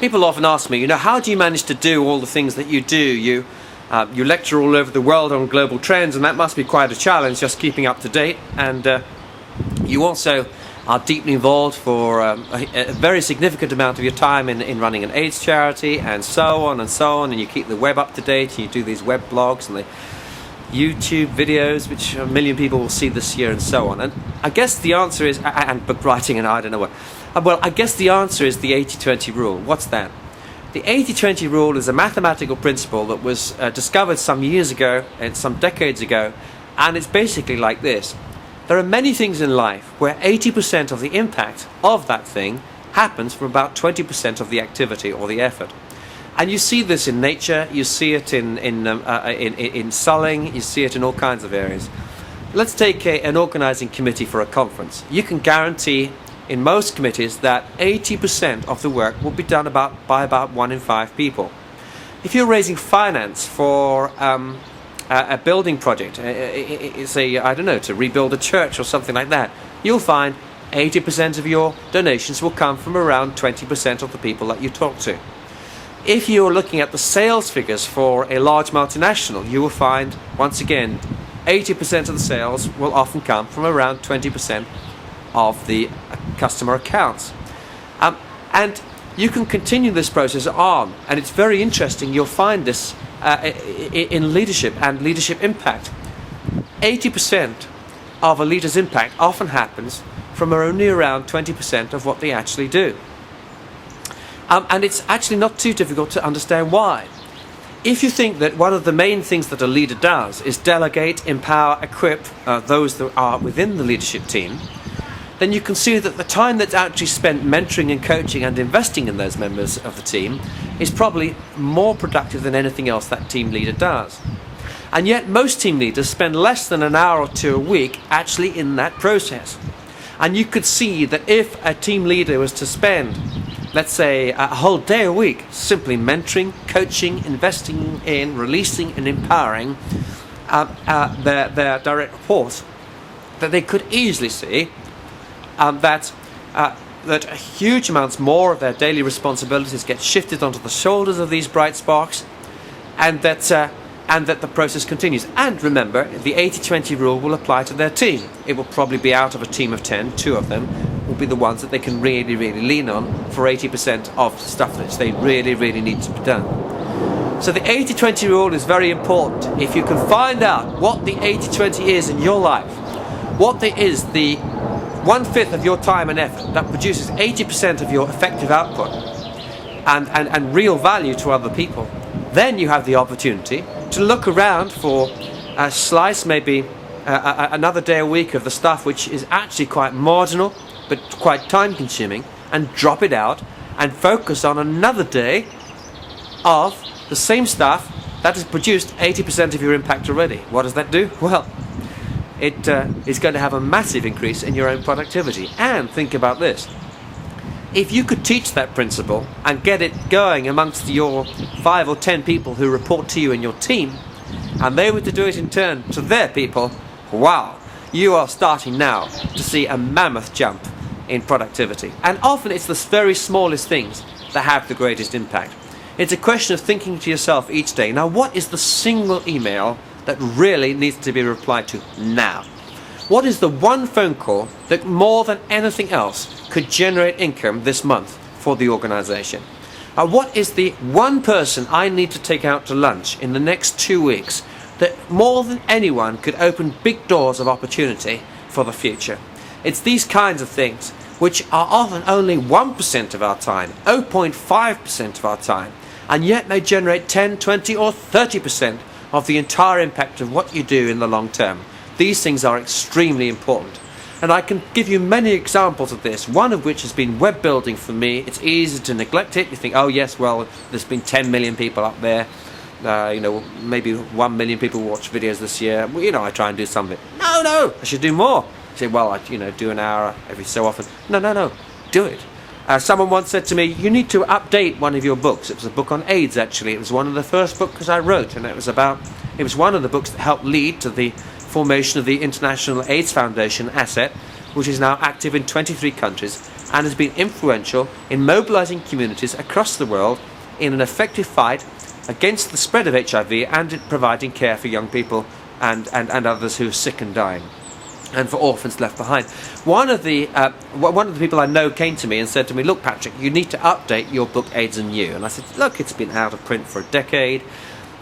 People often ask me, how do you manage to do all the things that you do? You lecture all over the world on global trends, and that must be quite a challenge, just keeping up to date. And you also are deeply involved for a very significant amount of your time in running an AIDS charity, and so on and so on. And you keep the web up to date, and you do these web blogs and the YouTube videos, which a million people will see this year, and so on. And I guess the answer is, and book writing, and I don't know what. Well, I guess the answer is the 80-20 rule. What's that? The 80-20 rule is a mathematical principle that was discovered some years ago, and some decades ago, and it's basically like this. There are many things in life where 80% of the impact of that thing happens from about 20% of the activity or the effort. And you see this in nature, you see it in selling, you see it in all kinds of areas. Let's take an organizing committee for a conference. You can guarantee in most committees that 80% of the work will be done by about 1 in 5 people. If you're raising finance for a building project, say, I don't know, to rebuild a church or something like that, you'll find 80% of your donations will come from around 20% of the people that you talk to. If you're looking at the sales figures for a large multinational, you will find, once again, 80% of the sales will often come from around 20% of the customer accounts. And you can continue this process on, and it's very interesting. You'll find this in leadership and leadership impact. 80% of a leader's impact often happens from only around 20% of what they actually do. And it's actually not too difficult to understand why. If you think that one of the main things that a leader does is delegate, empower, equip those that are within the leadership team, then you can see that the time that's actually spent mentoring and coaching and investing in those members of the team is probably more productive than anything else that team leader does. And yet most team leaders spend less than an hour or two a week actually in that process. And you could see that if a team leader was to spend, let's say, a whole day a week simply mentoring, coaching, investing in, releasing and empowering their direct reports, that they could easily see that huge amounts more of their daily responsibilities get shifted onto the shoulders of these bright sparks, and that the process continues. And remember, the 80-20 rule will apply to their team. It will probably be out of a team of 10, 2 of them will be the ones that they can really, really lean on for 80% of stuff that they really, really need to be done. So the 80-20 rule is very important. If you can find out what the 80-20 is in your life, what is the 1/5 of your time and effort that produces 80% of your effective output and real value to other people, then you have the opportunity to look around for a slice, maybe another day a week of the stuff which is actually quite marginal but quite time consuming, and drop it out and focus on another day of the same stuff that has produced 80% of your impact already. What does that do? Well, it is going to have a massive increase in your own productivity. And think about this. If you could teach that principle and get it going amongst your 5 or 10 people who report to you in your team, and they were to do it in turn to their people, wow, you are starting now to see a mammoth jump in productivity. And often it's the very smallest things that have the greatest impact. It's a question of thinking to yourself each day, now what is the single email that really needs to be replied to now? What is the one phone call that more than anything else could generate income this month for the organization? What is the one person I need to take out to lunch in the next 2 weeks that more than anyone could open big doors of opportunity for the future? It's these kinds of things which are often only 1% of our time, 0.5% of our time, and yet may generate 10, 20 or 30% of the entire impact of what you do in the long term. These things are extremely important. And I can give you many examples of this, one of which has been web building for me. It's easy to neglect it. You think, oh yes, well, there's been 10 million people up there. Maybe 1 million people watch videos this year. Well, I try and do something. No, I should do more. You say, well, I do an hour every so often. No, do it. Someone once said to me, you need to update one of your books. It was a book on AIDS, actually. It was one of the first books I wrote, and it was one of the books that helped lead to the formation of the International AIDS Foundation asset, which is now active in 23 countries and has been influential in mobilizing communities across the world in an effective fight against the spread of HIV and in providing care for young people and others who are sick and dying, and for orphans left behind. One of the people I know came to me and said to me, "Look, Patrick, you need to update your book AIDS and You." And I said, "Look, it's been out of print for a decade.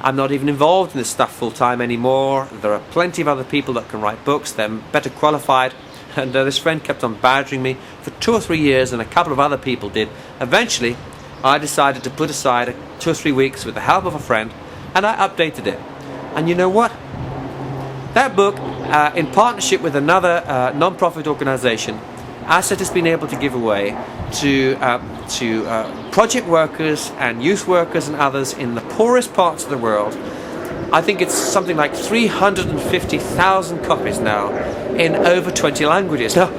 I'm not even involved in this stuff full time anymore. There are plenty of other people that can write books. They're better qualified." And this friend kept on badgering me for 2 or 3 years, and a couple of other people did. Eventually, I decided to put aside 2 or 3 weeks with the help of a friend, and I updated it. And you know what? That book, in partnership with another non-profit organisation, ASSET has been able to give away to project workers and youth workers and others in the poorest parts of the world. I think it's something like 350,000 copies now in over 20 languages. Now,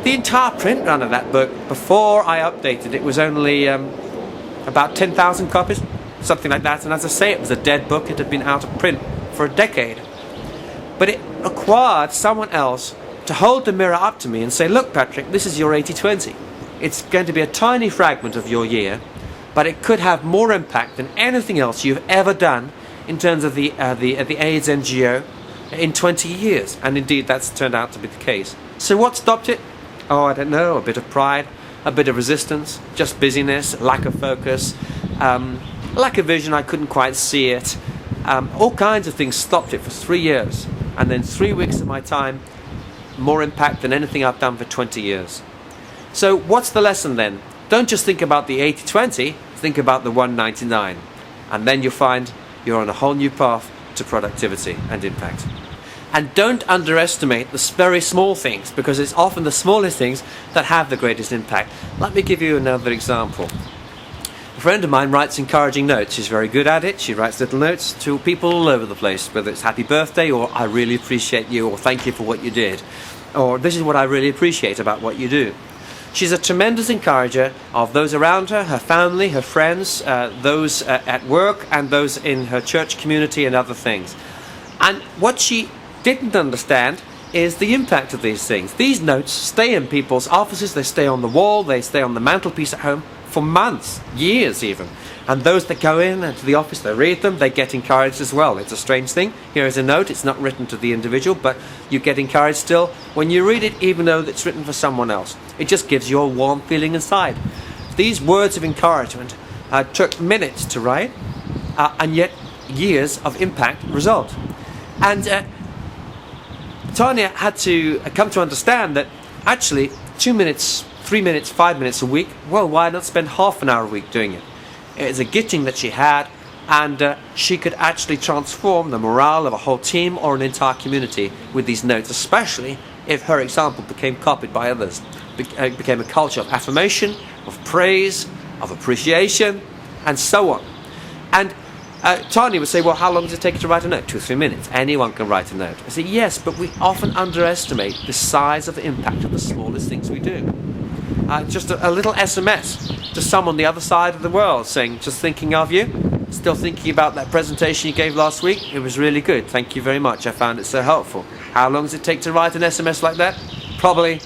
the entire print run of that book, before I updated it, was only about 10,000 copies, something like that. And as I say, it was a dead book. It had been out of print for a decade. But it required someone else to hold the mirror up to me and say, "Look, Patrick, this is your 80-20. It's going to be a tiny fragment of your year, but it could have more impact than anything else you've ever done in terms of the AIDS NGO in 20 years." And indeed, that's turned out to be the case. So what stopped it? Oh, I don't know. A bit of pride, a bit of resistance, just busyness, lack of focus, lack of vision. I couldn't quite see it. All kinds of things stopped it for 3 years. And then 3 weeks of my time, more impact than anything I've done for 20 years. So what's the lesson then? Don't just think about the 80-20, think about the 199. And then you'll find you're on a whole new path to productivity and impact. And don't underestimate the very small things, because it's often the smallest things that have the greatest impact. Let me give you another example. A friend of mine writes encouraging notes. She's very good at it. She writes little notes to people all over the place, whether it's happy birthday or "I really appreciate you" or "thank you for what you did," or "this is what I really appreciate about what you do." She's a tremendous encourager of those around her, her family, her friends, those at work, and those in her church community and other things. And what she didn't understand is the impact of these things. These notes stay in people's offices, they stay on the wall, they stay on the mantelpiece at home for months, years even. And those that go in and to the office, they read them, they get encouraged as well. It's a strange thing. Here is a note, it's not written to the individual, but you get encouraged still when you read it, even though it's written for someone else. It just gives you a warm feeling inside. These words of encouragement took minutes to write, and yet years of impact result. And Tanya had to come to understand that actually 2 minutes, 3 minutes, 5 minutes a week, well, why not spend half an hour a week doing it? It's a gifting that she had, and she could actually transform the morale of a whole team or an entire community with these notes, especially if her example became copied by others. It became a culture of affirmation, of praise, of appreciation, and so on. And Tanya would say, "Well, how long does it take you to write a note?" 2 or 3 minutes. Anyone can write a note. I say, yes, but we often underestimate the size of the impact of the smallest things we do. Just a little SMS to someone the other side of the world saying, "Just thinking of you, still thinking about that presentation you gave last week. It was really good. Thank you very much. I found it so helpful." How long does it take to write an SMS like that? Probably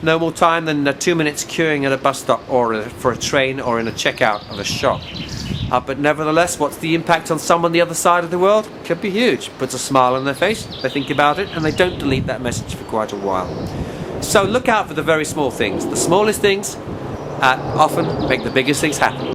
no more time than 2 minutes queuing at a bus stop or for a train or in a checkout of a shop. But nevertheless, what's the impact on someone the other side of the world? Could be huge. Puts a smile on their face, they think about it, and they don't delete that message for quite a while. So look out for the very small things. The smallest things often make the biggest things happen.